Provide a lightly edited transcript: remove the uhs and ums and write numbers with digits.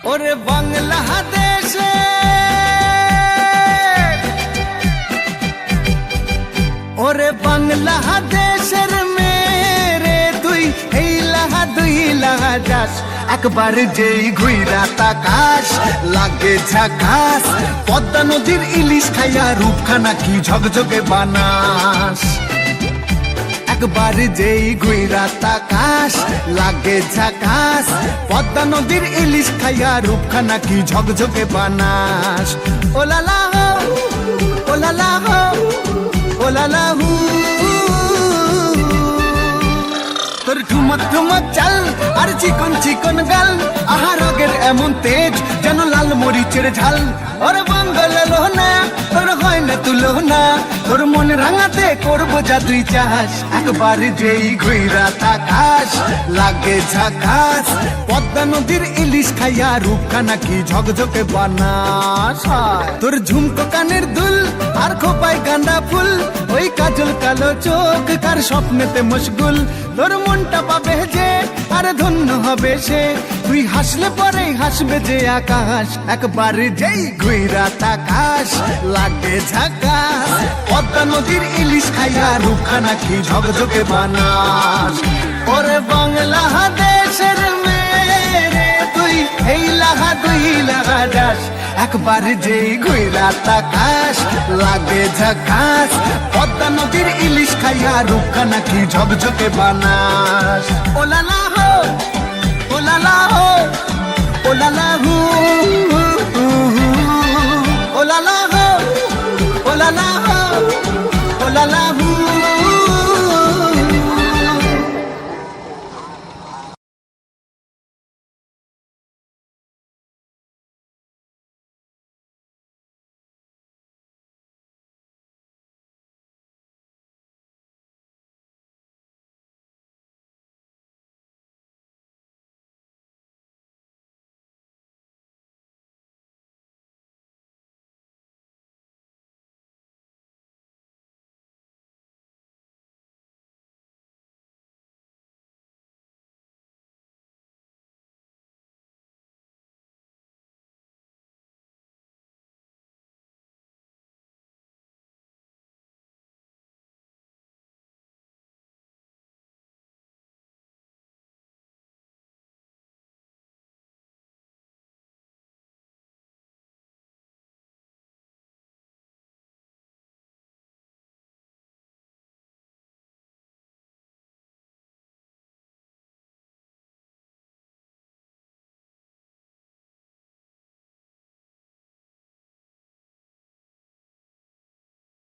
ওরে বাংলাদেশে ওরে বাংলাদেশের মেরে তুই এই লাহা দুই লাহা যাস একবার যেই ঘুইরা তাকাস লাগে ঝাকাস পদ্মা নদীর ইলিশ খাইয়া রূপখানা কি ঝকঝকে বানাস একবার যেই ঘুইরা তাকাস লাগে ঝাকাস পদ্মা নদীর ইলিশ খাইয়া রূপখানা কি ঝকঝকে বানাস ওলালা হো ওলালা হো ওলালা হু তোর ঠুমক ঠুমক চাল আর চিকন চিকন গাল আহা রগের এমন তেজ যেন লাল মরিচের ঝাল ওর বাঙ্গল লোহনা তোর হয় না তুলনা তোর মন রাঙাতে করবো যা তুই চাস একবার যেই ঘুইরা তাকাস লাগে ঝাকাস পদ্মা নদীর ইলিশ খাইয়া রূপখানা কি ঝকঝকে বানাস তোর ঝুমকো কানের দুল আর খোপায় গাঁদা ফুল ওই কাজল কালো চোখ কার স্বপ্নেতে মশগুল তোর মনটা পাবে যে আর ধন্য হবে সে তুই হাসলে পরে হাসবে যে আকাশ একবার যেই ঘুইরা তাকাস লাগে ঝাকাস পদ্মা নদীর ইলিশ খাইয়া রূপখানা কি ঝকঝকে বানাস ওরে বাংলাদেশের মেরে তুই এই লাহা দুই লাহা যাস একবার যেই ঘুইরা তাকাস লাগে ঝাকাস পদ্মা নদীর ইলিশ খাইয়া রূপখানা কি ঝকঝকে বানাস ওলালা হো ওলালা হো ওলালা হু